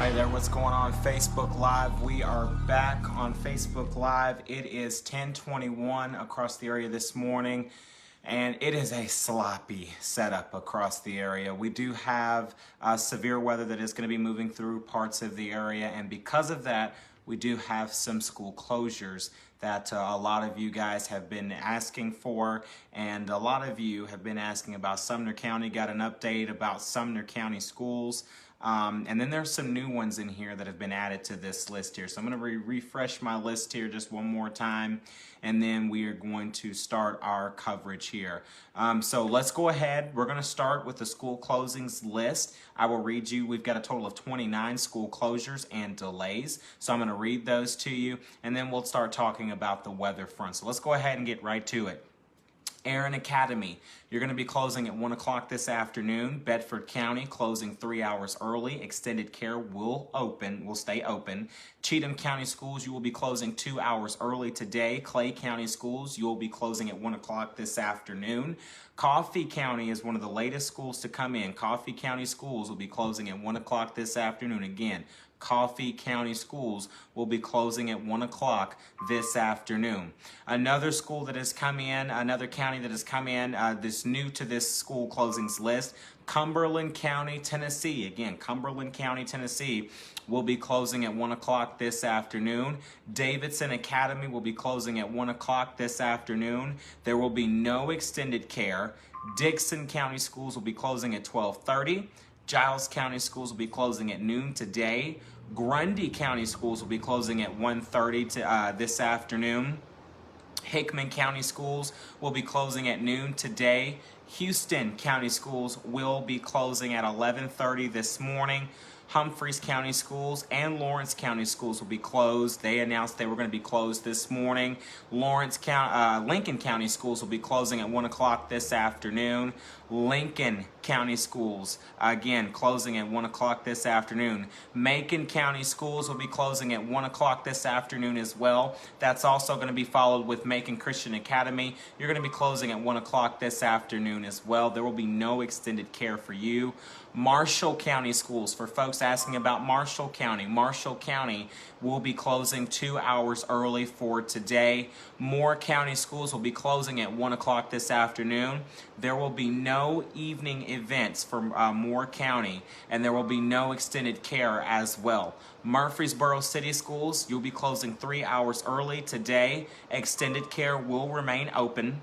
Hey there, what's going on Facebook Live? We are back on Facebook Live. It is 10:21 across the area this morning, and it is a sloppy setup across the area. We do have severe weather that is going to be moving through parts of the area, and because of that, we do have some school closures that a lot of you guys have been asking for, and a lot of you have been asking about Sumner County. Got an update about Sumner County schools. And then there's some new ones in here that have been added to this list here. So I'm going to refresh my list here just one more time, and then we are going to start our coverage here. So let's go ahead. We're going to start with the school closings list. I will read you. We've got a total of 29 school closures and delays. So I'm going to read those to you, and then we'll start talking about the weather front. So let's go ahead and get right to it. Aaron Academy, you're going to be closing at 1 o'clock this afternoon. Bedford County closing 3 hours early. Extended care will stay open. Cheatham County Schools, you will be closing 2 hours early today. Clay County Schools, you will be closing at 1 o'clock this afternoon. Coffee County is one of the latest schools to come in. Coffee County Schools will be closing at 1 o'clock this afternoon. Again, Coffee County Schools will be closing at 1 o'clock this afternoon. Another school that has come in, another county that has come in, this new to this school closings list, Cumberland County, Tennessee. Again, Cumberland County, Tennessee will be closing at 1 o'clock this afternoon. Davidson Academy will be closing at 1 o'clock this afternoon. There will be no extended care. Dixon County Schools will be closing at 12:30. Giles County Schools will be closing at noon today. Grundy County Schools will be closing at 1:30 this afternoon. Hickman County Schools will be closing at noon today. Houston County Schools will be closing at 11:30 this morning. Humphreys County Schools and Lawrence County Schools will be closed. They announced they were going to be closed this morning. Lincoln County Schools will be closing at 1 o'clock this afternoon. Lincoln County Schools, again, closing at 1 o'clock this afternoon. Macon County Schools will be closing at 1 o'clock this afternoon as well. That's also going to be followed with Macon Christian Academy. You're going to be closing at 1 o'clock this afternoon as well. There will be no extended care for you. Marshall County Schools, for folks asking about Marshall County will be closing 2 hours early for today. Moore County Schools will be closing at 1 o'clock this afternoon. There will be no evening events for Moore County, and there will be no extended care as well. Murfreesboro City Schools, you'll be closing 3 hours early today. Extended care will remain open.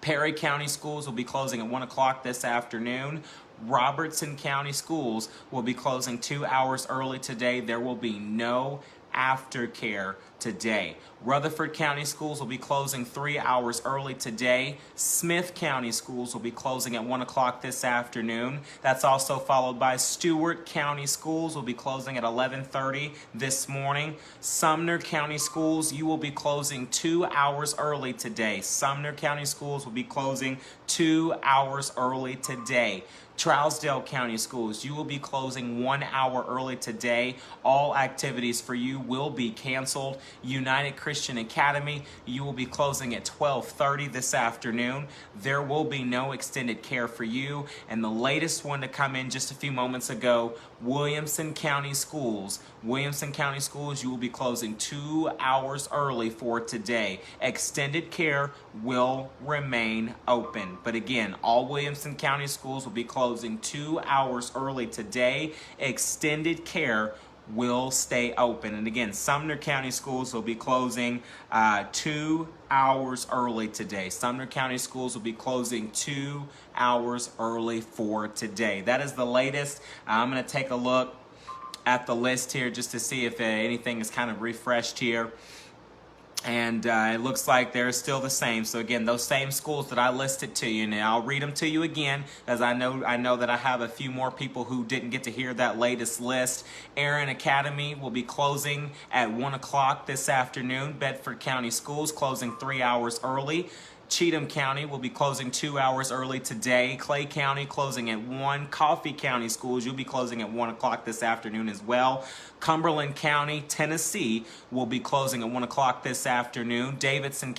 Perry County Schools will be closing at 1 o'clock this afternoon. Robertson County Schools will be closing 2 hours early today. There will be no aftercare today. Rutherford County Schools will be closing 3 hours early today. Smith County Schools will be closing at 1 o'clock this afternoon. That's also followed by Stewart County Schools will be closing at 11:30 this morning. Sumner County Schools, you will be closing 2 hours early today. Sumner County Schools will be closing 2 hours early today. Trousdale County Schools, you will be closing 1 hour early today. All activities for you will be canceled. United Christian Academy, you will be closing at 12:30 this afternoon. There will be no extended care for you. And the latest one to come in just a few moments ago, Williamson County Schools. Williamson County Schools, you will be closing 2 hours early for today. Extended care will remain open. But again, all Williamson County Schools will be closing 2 hours early today. Extended care will stay open. And again, Sumner County Schools will be closing 2 hours early today. Sumner County Schools will be closing 2 hours early for today. That is the latest. I'm going to take a look at the list here just to see if anything is kind of refreshed here. And it looks like they're still the same. So again, those same schools that I listed to you, and I'll read them to you again, as I know that I have a few more people who didn't get to hear that latest list. Aaron Academy will be closing at 1 o'clock this afternoon. Bedford County Schools closing 3 hours early. Cheatham County will be closing 2 hours early today. Clay County closing at 1. Coffee County schools, you'll be closing at 1 o'clock this afternoon as well. Cumberland County, Tennessee will be closing at 1 o'clock this afternoon. Davidson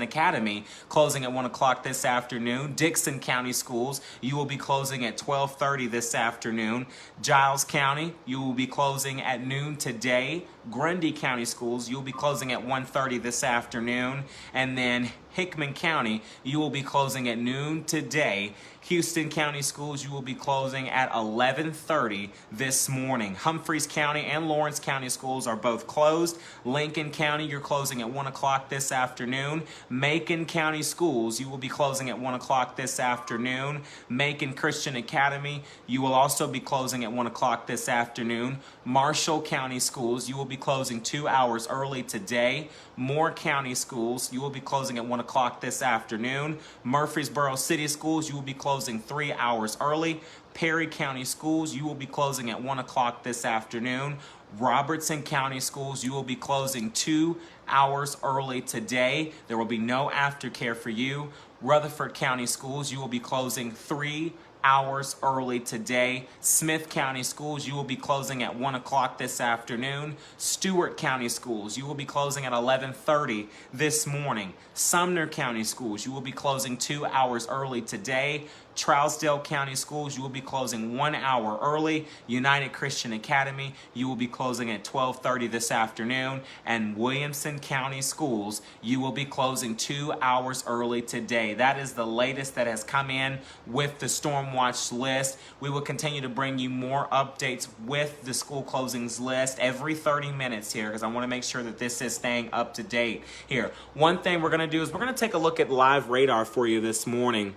Academy closing at 1 o'clock this afternoon. Dixon County schools, you will be closing at 12:30 this afternoon. Giles County, you will be closing at noon today. Grundy County schools, you'll be closing at 1:30 this afternoon. And then Hickman County, you will be closing at noon today. Houston County schools, you will be closing at 11:30 this morning. Humphreys County and Lawrence County schools are both closed. Lincoln County, you're closing at 1 o'clock this afternoon. Macon County schools, you will be closing at 1 o'clock this afternoon. Macon Christian Academy, you will also be closing at 1 o'clock this afternoon. Marshall County schools, you will be closing 2 hours early today. Moore County schools, you will be closing at 1 o'clock this afternoon. Murfreesboro City schools, you will be closing 3 hours early. Perry County schools, you will be closing at 1 o'clock this afternoon. Robertson County schools, you will be closing 2 hours early today. There will be no aftercare for you. Rutherford County schools, you will be closing 3 hours early today. Smith County schools, you will be closing at 1 o'clock this afternoon. Stewart County schools, you will be closing at 11:30 this morning. Sumner County schools, you will be closing 2 hours early today. Trousdale County schools, you will be closing 1 hour early. United Christian Academy, you will be closing at 12:30 this afternoon. And Williamson County schools, you will be closing 2 hours early today. That is the latest that has come in with the storm watch list. We will continue to bring you more updates with the school closings list every 30 minutes here, because I want to make sure that this is staying up to date here. One thing we're going to do is we're going to take a look at live radar for you this morning.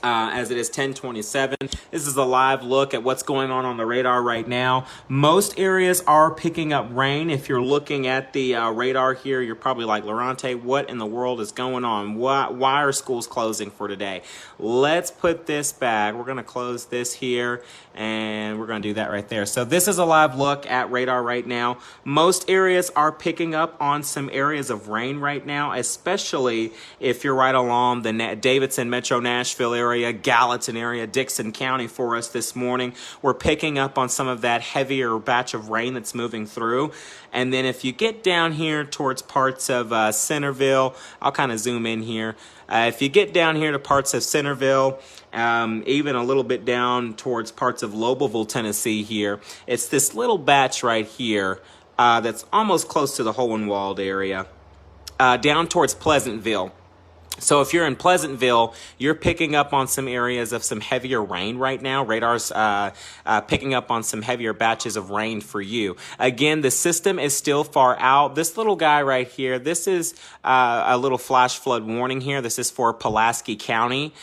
As it is 10:27. This is a live look at what's going on the radar right now. Most areas are picking up rain. If you're looking at the radar here, you're probably like, Lorante, what in the world is going on? Why are schools closing for today? Let's put this back. We're going to close this here, and we're going to do that right there. So this is a live look at radar right now. Most areas are picking up on some areas of rain right now, especially if you're right along the Davidson, Metro Nashville area, Gallatin area, Dixon County for us this morning. We're picking up on some of that heavier batch of rain that's moving through. And then if you get down here towards parts of Centerville, I'll kind of zoom in here. If you get down here to parts of Centerville, even a little bit down towards parts of Lobelville, Tennessee here, it's this little batch right here that's almost close to the Hohenwald area, down towards Pleasantville. So if you're in Pleasantville, you're picking up on some areas of some heavier rain right now. Radar's picking up on some heavier batches of rain for you. Again, the system is still far out. This little guy right here, this is a little flash flood warning here. This is for Pulaski County.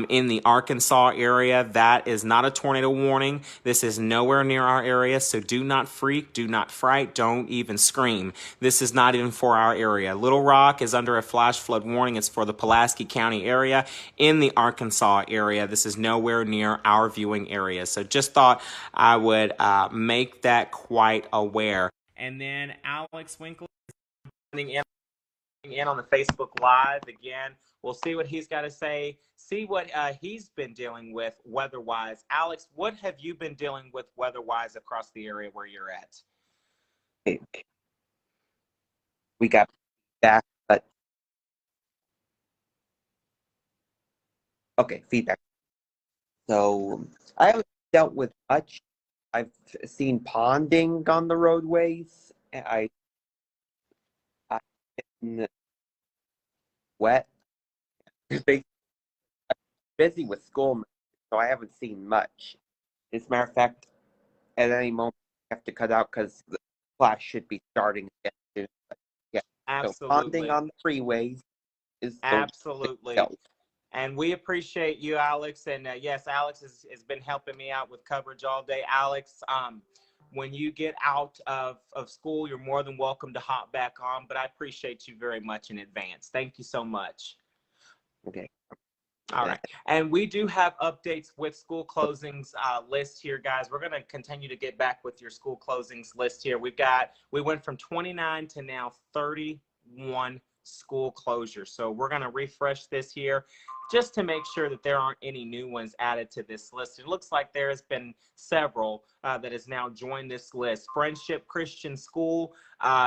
In the Arkansas area, that is not a tornado warning. This is nowhere near our area, so do not freak, do not fright, don't even scream. This is not even for our area. Little Rock is under a flash flood warning. It's for the Pulaski County area. In the Arkansas area, this is nowhere near our viewing area. So just thought I would make that quite aware. And then Alex Winkler is in on the Facebook Live again. We'll see what he's got to say, see what he's been dealing with weather-wise. Alex, what have you been dealing with weather-wise across the area where you're at? We got feedback, but okay, feedback. So I haven't dealt with much. I've seen ponding on the roadways. I've been wet. Busy with school, so I haven't seen much. As a matter of fact, at any moment I have to cut out because the class should be starting again soon. But yeah, absolutely. So ponding on the freeways is absolutely. And we appreciate you, Alex. And yes, Alex has been helping me out with coverage all day. Alex, when you get out of school, you're more than welcome to hop back on. But I appreciate you very much in advance. Thank you so much. Okay. All right. And we do have updates with school closings list here, guys. We're going to continue to get back with your school closings list here. We went from 29 to now 31 school closures. So we're going to refresh this here just to make sure that there aren't any new ones added to this list. It looks like there has been several that has now joined this list. Friendship Christian School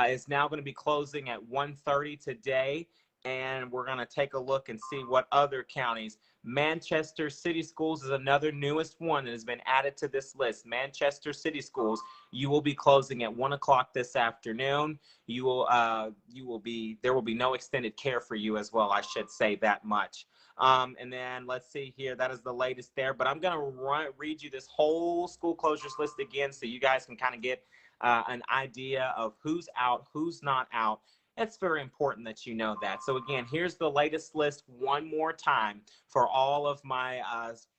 is now going to be closing at 1:30 today, and we're going to take a look and see what other counties. Manchester City Schools is another newest one that has been added to this list. Manchester City Schools, you will be closing at 1 o'clock this afternoon. There will be no extended care for you as well. I should say that much. And then let's see here. That is the latest there. But I'm going to read you this whole school closures list again so you guys can kind of get an idea of who's out, who's not out. It's very important that you know that. So again, here's the latest list one more time for all of my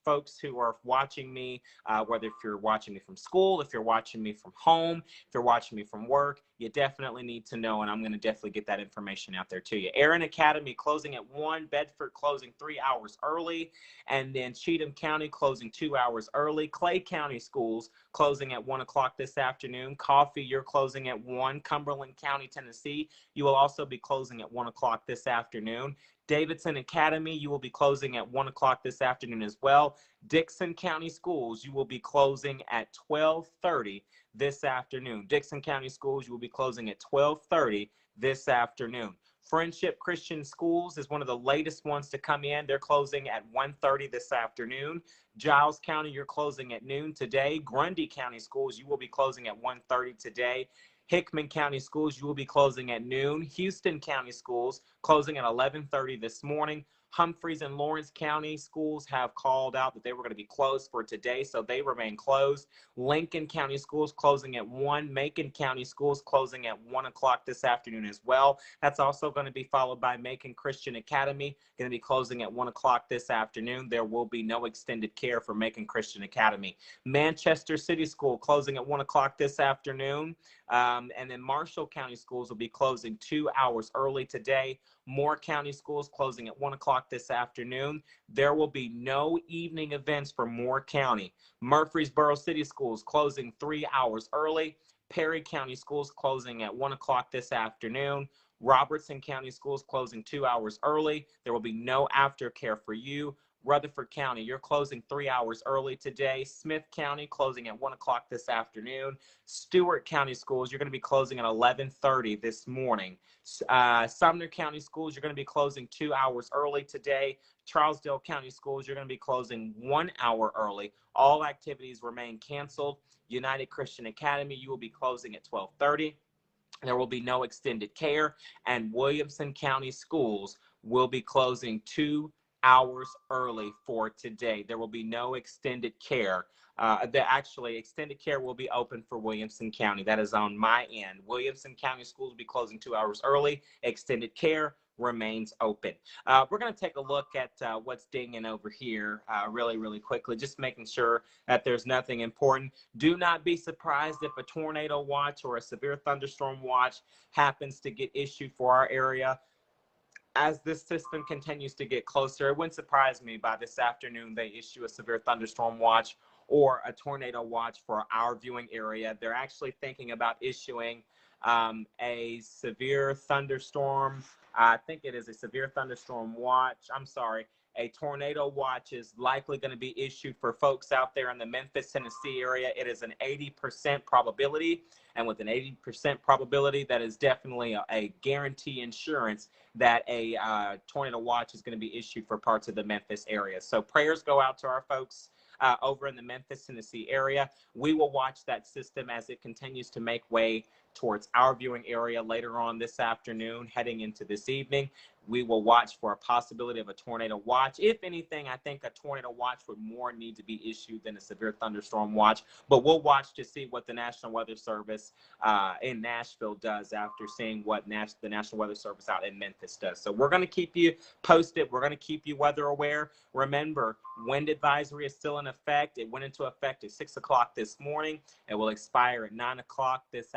folks who are watching me, whether if you're watching me from school, if you're watching me from home, if you're watching me from work, you definitely need to know, and I'm going to definitely get that information out there to you. Erin Academy closing at 1, Bedford closing 3 hours early, and then Cheatham County closing 2 hours early. Clay County Schools closing at 1 o'clock this afternoon. Coffee, you're closing at 1. Cumberland County, Tennessee, you will also be closing at 1 o'clock this afternoon. Davidson Academy, you will be closing at 1 o'clock this afternoon as well. Dixon County Schools, you will be closing at 12:30 this afternoon. Dixon County Schools, you will be closing at 12:30 this afternoon. Friendship Christian Schools is one of the latest ones to come in. They're closing at 1:30 this afternoon. Giles County, you're closing at noon today. Grundy County Schools, you will be closing at 1:30 today. Hickman County Schools, you will be closing at noon. Houston County Schools, closing at 11:30 this morning. Humphreys and Lawrence County Schools have called out that they were going to be closed for today, so they remain closed. Lincoln County Schools closing at 1. Macon County Schools closing at 1 o'clock this afternoon as well. That's also going to be followed by Macon Christian Academy, going to be closing at 1 o'clock this afternoon. There will be no extended care for Macon Christian Academy. Manchester City School closing at 1 o'clock this afternoon. And then Marshall County Schools will be closing 2 hours early today. Moore County Schools closing at 1 o'clock this afternoon. There will be no evening events for Moore County. Murfreesboro City Schools closing 3 hours early. Perry County Schools closing at 1 o'clock this afternoon. Robertson County Schools closing 2 hours early. There will be no aftercare for you. Rutherford County, you're closing 3 hours early today. Smith County closing at 1 o'clock this afternoon. Stewart County Schools, you're going to be closing at 11:30 this morning. Sumner County Schools, you're going to be closing 2 hours early today. Charlesdale County Schools, you're going to be closing 1 hour early. All activities remain canceled. United Christian Academy, you will be closing at 12:30. There will be no extended care. And Williamson County Schools will be closing 2 hours early for today. There will be no extended care. Actually, extended care will be open for Williamson County. That is on my end. Williamson County Schools will be closing 2 hours early. Extended care remains open. We're going to take a look at what's dinging over here really quickly, just making sure that there's nothing important. Do not be surprised if a tornado watch or a severe thunderstorm watch happens to get issued for our area. As this system continues to get closer, it wouldn't surprise me by this afternoon they issue a severe thunderstorm watch or a tornado watch for our viewing area. They're actually thinking about issuing a severe thunderstorm. I think it is a severe thunderstorm watch. I'm sorry. A tornado watch is likely going to be issued for folks out there in the Memphis, Tennessee area. It is an 80% probability. And with an 80% probability, that is definitely a guarantee insurance that a tornado watch is going to be issued for parts of the Memphis area. So prayers go out to our folks over in the Memphis, Tennessee area. We will watch that system as it continues to make way towards our viewing area later on this afternoon, heading into this evening. We will watch for a possibility of a tornado watch. If anything, I think a tornado watch would more need to be issued than a severe thunderstorm watch. But we'll watch to see what the National Weather Service in Nashville does after seeing what the National Weather Service out in Memphis does. So we're going to keep you posted. We're going to keep you weather aware. Remember, wind advisory is still in effect. It went into effect at 6 o'clock this morning. It will expire at 9 o'clock this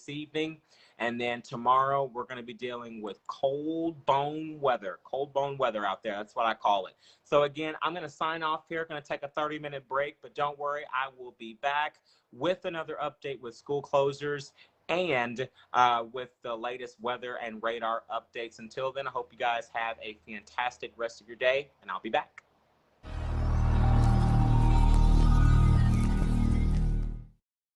evening. And then tomorrow, we're going to be dealing with cold bone weather out there. That's what I call it. So again, I'm going to sign off here. Going to take a 30-minute break, but don't worry, I will be back with another update with school closures and with the latest weather and radar updates. Until then, I hope you guys have a fantastic rest of your day, and I'll be back.